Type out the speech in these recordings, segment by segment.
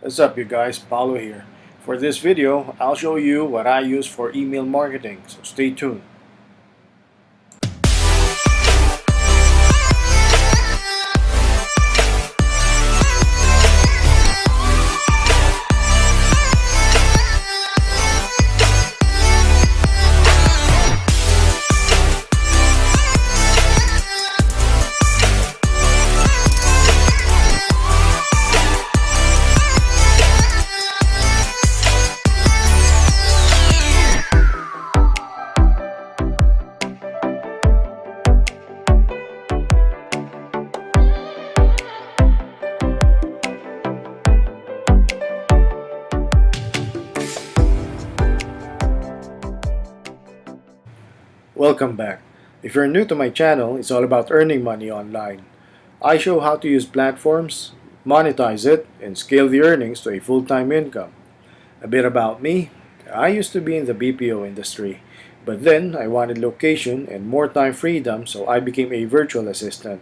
What's up you guys, Paulo here. For this video, I'll show you what I use for email marketing, so stay tuned. Welcome back. If you're new to my channel, it's all about earning money online. I show how to use platforms, monetize it, and scale the earnings to a full-time income. A bit about me, I used to be in the BPO industry, but then I wanted location and more time freedom, so I became a virtual assistant.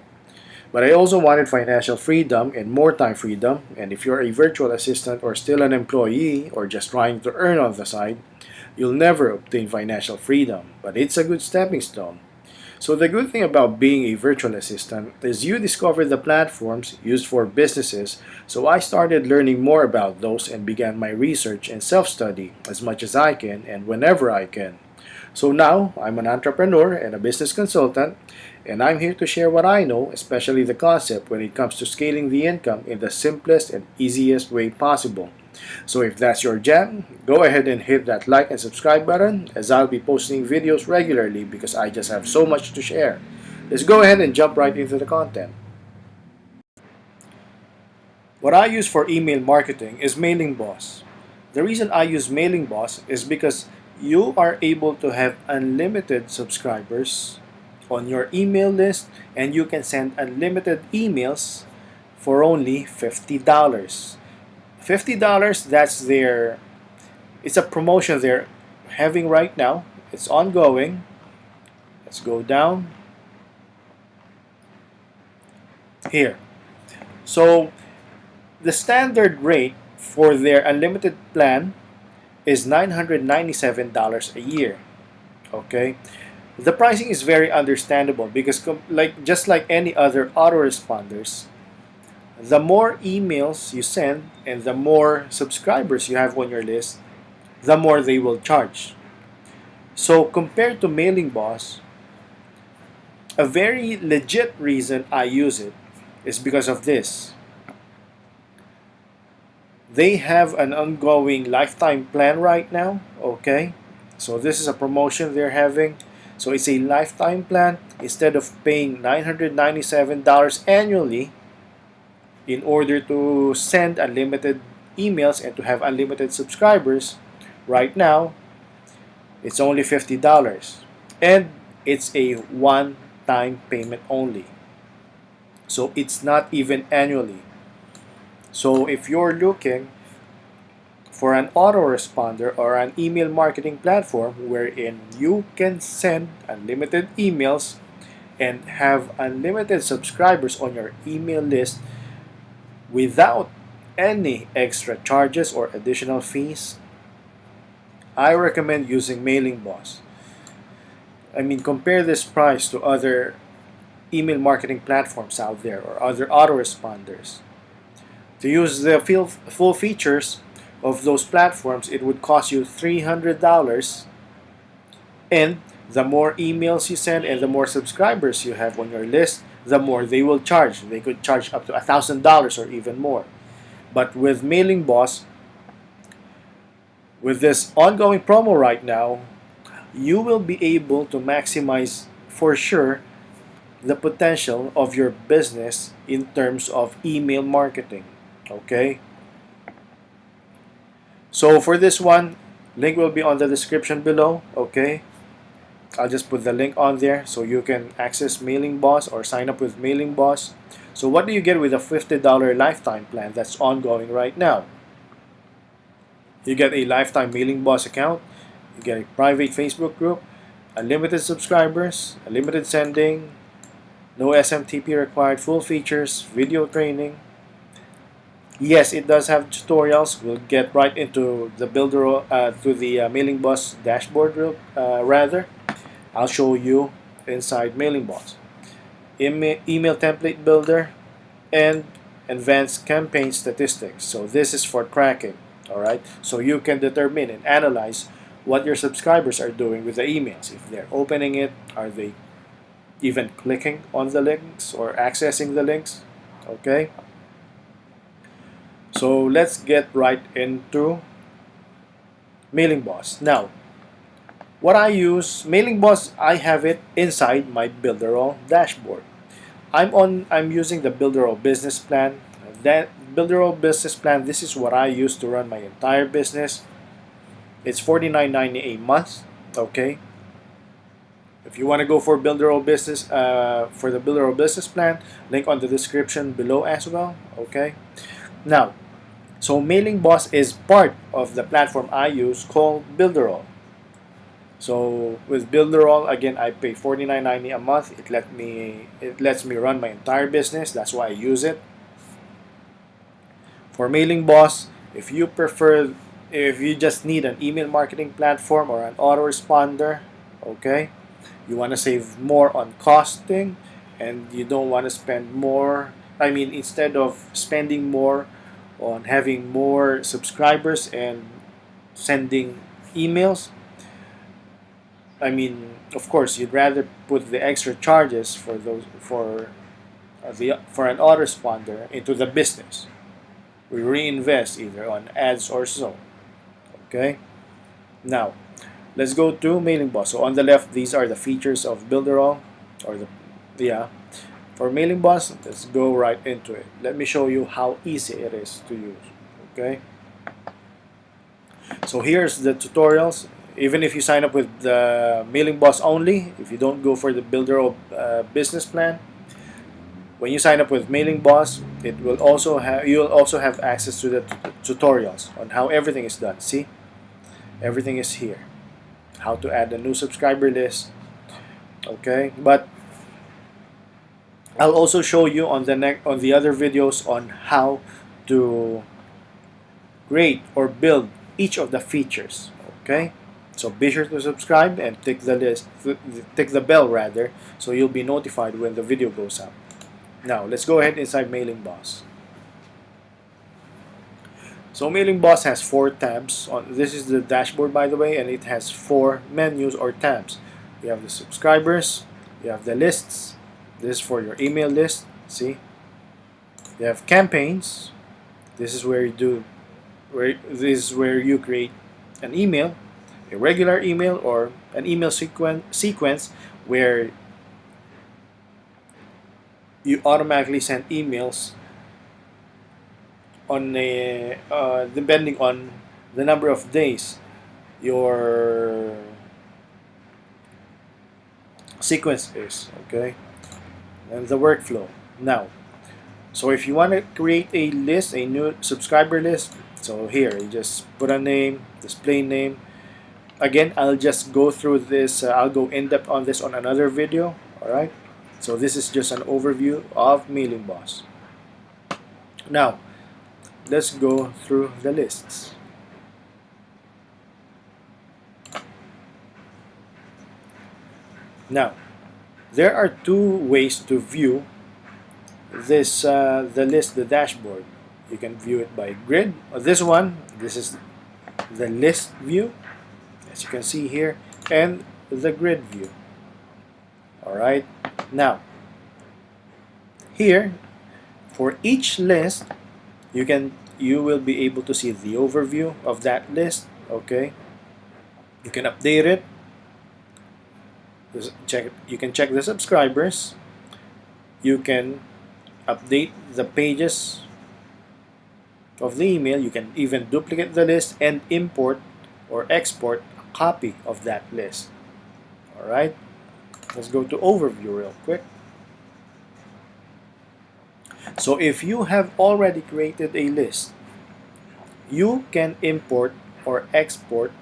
But I also wanted financial freedom and more time freedom, and if you're a virtual assistant or still an employee or just trying to earn on the side, you'll never obtain financial freedom, but it's a good stepping stone. So the good thing about being a virtual assistant is you discover the platforms used for businesses, so I started learning more about those and began my research and self-study as much as I can and whenever I can. So now, I'm an entrepreneur and a business consultant, and I'm here to share what I know, especially the concept when it comes to scaling the income in the simplest and easiest way possible. So if that's your jam, go ahead and hit that like and subscribe button, as I'll be posting videos regularly because I just have so much to share. Let's go ahead and jump right into the content. What I use for email marketing is Mailing Boss. The reason I use Mailing Boss is because you are able to have unlimited subscribers on your email list, and you can send unlimited emails for only $50. $50, it's a promotion they're having right now. It's ongoing. Let's go down here. So the standard rate for their unlimited plan is $997 a year. Okay, the pricing is very understandable because just like any other autoresponders, the more emails you send and the more subscribers you have on your list, the more they will charge. So compared to Mailing Boss, a very legit reason I use it is because of this. They have an ongoing lifetime plan right now, okay? So this is a promotion they're having. So it's a lifetime plan. Instead of paying $997 annually in order to send unlimited emails and to have unlimited subscribers, right now it's only $50. And it's a one-time payment only. So it's not even annually. So if you're looking for an autoresponder or an email marketing platform wherein you can send unlimited emails and have unlimited subscribers on your email list without any extra charges or additional fees, I recommend using Mailing Boss. I mean, compare this price to other email marketing platforms out there or other autoresponders. To use the full features of those platforms, it would cost you $300, and the more emails you send and the more subscribers you have on your list, the more they will charge. They could charge up to $1,000 or even more. But with Mailing Boss, with this ongoing promo right now, you will be able to maximize for sure the potential of your business in terms of email marketing. Okay? So for this one, link will be on the description below. Okay? I'll just put the link on there so you can access Mailing Boss or sign up with Mailing Boss. So what do you get with a $50 lifetime plan that's ongoing right now? You get a lifetime Mailing Boss account, you get a private Facebook group, unlimited subscribers, unlimited sending, no SMTP required, full features, video training, Yes, it does have tutorials. We'll get right into the builder to the mailing boss dashboard. Rather, I'll show you inside mailing boss, email template builder, and advanced campaign statistics. So this is for tracking. All right. So you can determine and analyze what your subscribers are doing with the emails. If they're opening it, are they even clicking on the links or accessing the links? Okay. So let's get right into Mailing Boss. Now, what I use, Mailing Boss, I have it inside my Builderall dashboard. I'm using the Builderall business plan. That Builderall business plan, this is what I use to run my entire business. It's $49.90 a month. Okay. If you want to go for Builderall business, for the Builderall business plan, link on the description below as well. Okay. Now, so Mailing Boss is part of the platform I use called Builderall. So with Builderall, again, I pay $49.90 a month. It lets me run my entire business. That's why I use it. For Mailing Boss, if you prefer, if you just need an email marketing platform or an autoresponder, okay, you want to save more on costing, and you don't want to spend more. I mean, instead of spending more on having more subscribers and sending emails, I mean, of course, you'd rather put the extra charges for those for an autoresponder into the business. We reinvest either on ads or so. Okay. Now, let's go to Mailing Boss. So on the left, these are the features of Builderall, or the yeah. For Mailing Boss, let's go right into it. Let me show you how easy it is to use. Okay. So here's the tutorials. Even if you sign up with the Mailing Boss only, if you don't go for the Builderall business plan, when you sign up with Mailing Boss, you'll also have access to the tutorials on how everything is done. See, everything is here. How to add a new subscriber list. Okay, but I'll also show you on the other videos on how to create or build each of the features. Okay, so be sure to subscribe and tick the bell rather, so you'll be notified when the video goes up. Now let's go ahead inside Mailing Boss. So Mailing Boss has 4 tabs. This is the dashboard, by the way, and it has 4 menus or tabs. You have the subscribers, you have the lists. This is for your email list. See, you have campaigns. This is where you create an email, a regular email, or an email sequence where you automatically send emails on depending on the number of days your sequence is. Okay, and the workflow. Now, so if you want to create a list, a new subscriber list, so here you just put a name, display name. Again, I'll just go through this. I'll go in depth on this on another video. All right. So this is just an overview of Mailing Boss. Now, let's go through the lists. Now, there are 2 ways to view this the list, the dashboard. You can view it by grid. This is the list view, as you can see here, and the grid view. All right. Now, here for each list, you will be able to see the overview of that list. Okay, you can update it. You can check the subscribers. You can update the pages of the email. You can even duplicate the list and import or export a copy of that list. All right, let's go to overview real quick. So if you have already created a list, you can import or export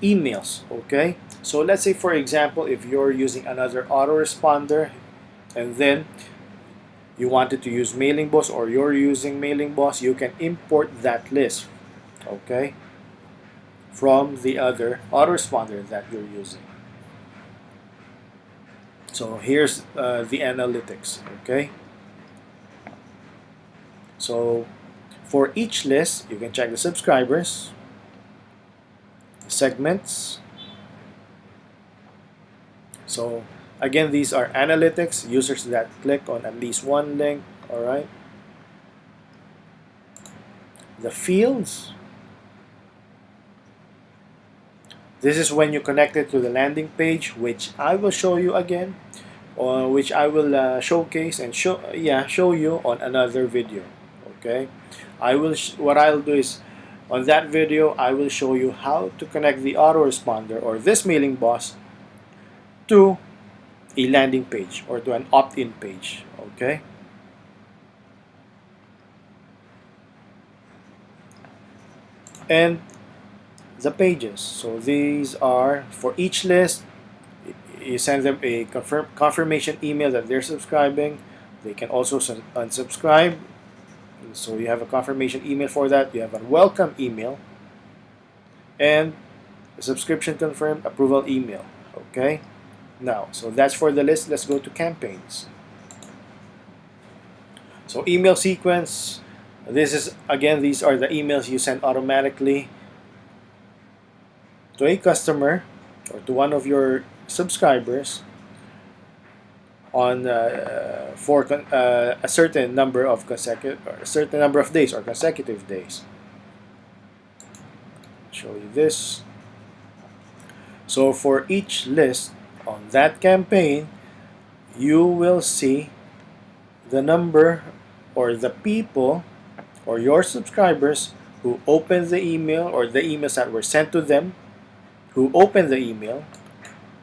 emails. Okay, so let's say, for example, if you're using another autoresponder, and then you wanted to use Mailing Boss or you're using Mailing Boss, you can import that list, okay, from the other autoresponder that you're using. So here's the analytics, okay. So for each list, you can check the subscribers, segments. So again, these are analytics, users that click on at least one link, all right. The fields, this is when you connect it to the landing page, which I will show you again, or which I will showcase and show you on another video, okay. What I'll do is, on that video, I will show you how to connect the autoresponder or this Mailing Boss to a landing page or to an opt-in page, okay. And the pages, so these are for each list. You send them a confirmation email that they're subscribing. They can also unsubscribe, so you have a confirmation email for that. You have a welcome email and a subscription confirmed approval email, okay. Now, so that's for the list. Let's go to campaigns. So email sequence, this is again, these are the emails you send automatically to a customer or to one of your subscribers on for a certain number of days or consecutive days. Show you this. So for each list on that campaign, you will see the number or the people or your subscribers who opened the email or the emails that were sent to them, who opened the email,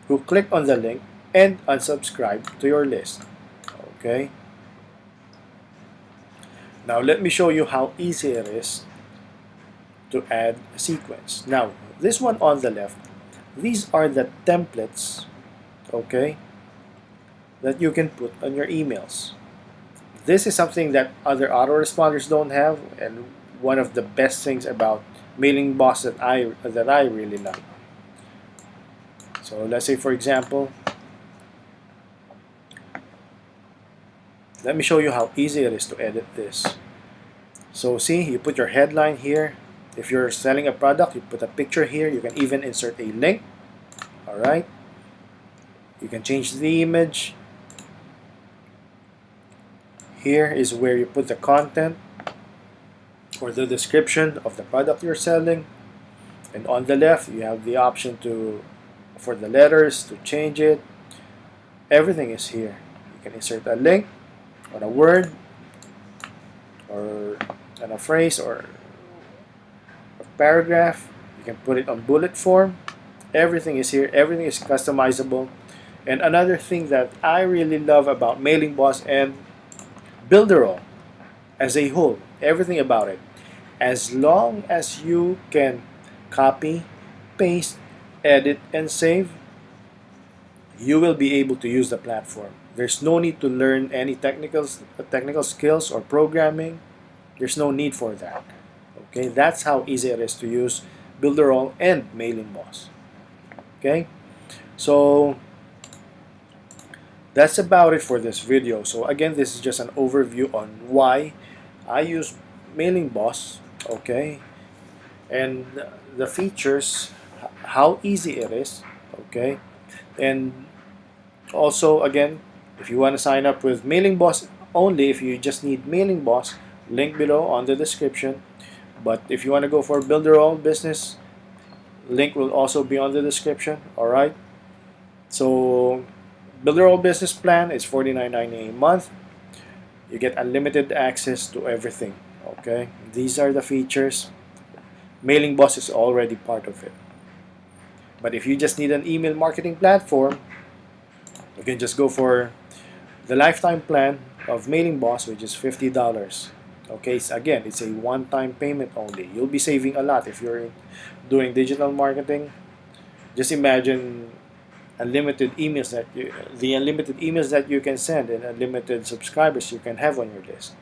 who clicked on the link, and unsubscribe to your list, okay. Now let me show you how easy it is to add a sequence. Now this one on the left, these are the templates, okay, that you can put on your emails. This is something that other autoresponders don't have, and one of the best things about Mailing Boss that I really like. So let's say, for example, let me show you how easy it is to edit this. So see, you put your headline here. If you're selling a product, you put a picture here. You can even insert a link. All right. You can change the image. Here is where you put the content or the description of the product you're selling. And on the left, you have the option for the letters to change it. Everything is here. You can insert a link or a word or a phrase or a paragraph. You can put it on bullet form. Everything is here. Everything is customizable. And another thing that I really love about Mailing Boss and Builderall as a whole, everything about it, as long as you can copy, paste, edit, and save, you will be able to use the platform. There's no need to learn any technical skills or programming. There's no need for that. Okay, that's how easy it is to use Builderall and Mailing Boss. Okay, so that's about it for this video. So again, this is just an overview on why I use Mailing Boss, okay, and the features, how easy it is, okay, and also again, if you want to sign up with Mailing Boss only, if you just need Mailing Boss, link below on the description. But if you want to go for Builderall Business, link will also be on the description. All right. So Builderall Business Plan is $49.98 a month. You get unlimited access to everything. Okay. These are the features. Mailing Boss is already part of it. But if you just need an email marketing platform, you can just go for the lifetime plan of Mailing Boss, which is $50. Okay, so again, it's a one-time payment only. You'll be saving a lot if you're doing digital marketing. Just imagine unlimited emails that you can send, and unlimited subscribers you can have on your list.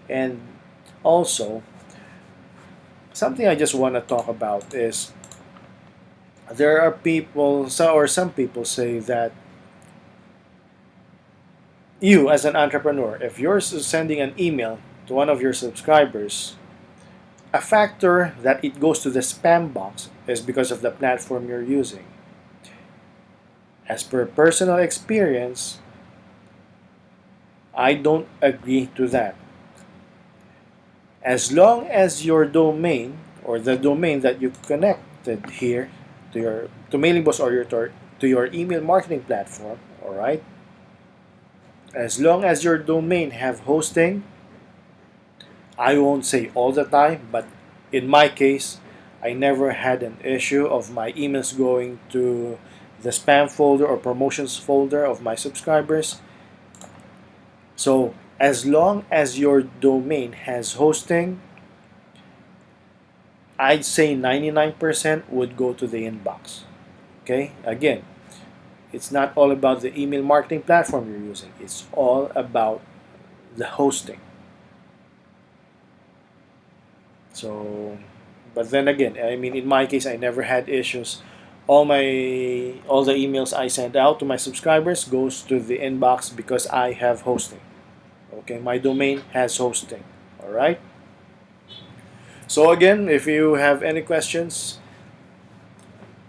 And also, something I just want to talk about is there are people, some people say that you, as an entrepreneur, if you're sending an email to one of your subscribers, a factor that it goes to the spam box is because of the platform you're using. As per personal experience, I don't agree to that. As long as your domain, or the domain that you connected here to MailingBoss, or to your email marketing platform, all right, as long as your domain have hosting, I won't say all the time, but in my case, I never had an issue of my emails going to the spam folder or promotions folder of my subscribers. So as long as your domain has hosting, I'd say 99% would go to the inbox. Okay, again, it's not all about the email marketing platform you're using, it's all about the hosting. So, but then again, I mean, in my case, I never had issues. All the emails I send out to my subscribers goes to the inbox because I have hosting. Okay, my domain has hosting. All right. So again, if you have any questions,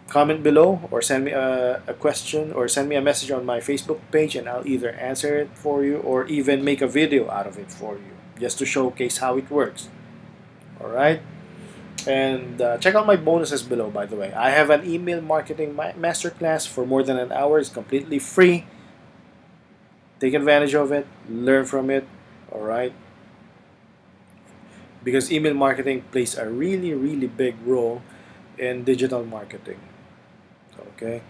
comment below, or send me a question, or send me a message on my Facebook page, and I'll either answer it for you or even make a video out of it for you, just to showcase how it works. All right. And check out my bonuses below, by the way. I have an email marketing masterclass for more than an hour. It's completely free. Take advantage of it. Learn from it. All right. Because email marketing plays a really, really big role in digital marketing. Okay.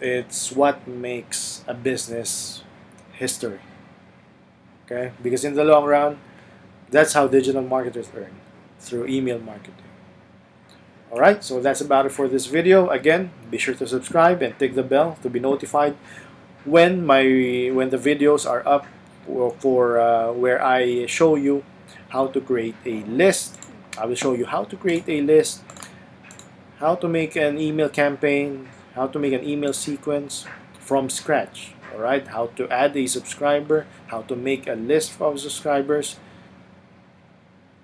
It's what makes a business history. Okay. Because in the long run, that's how digital marketers earn, through email marketing. Alright, so that's about it for this video. Again, be sure to subscribe and tick the bell to be notified when the videos are up, for where I show you how to create a list. I will show you how to create a list, how to make an email campaign, how to make an email sequence from scratch. Alright, how to add a subscriber, how to make a list of subscribers,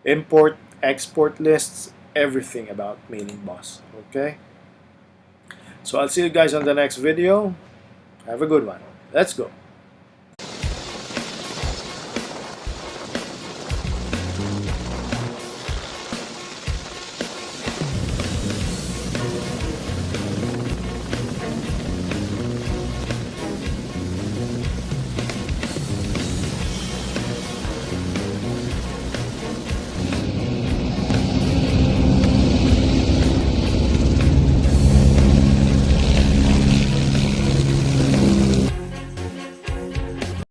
import, export lists, everything about MailingBoss. Okay? So I'll see you guys on the next video. Have a good one. Let's go.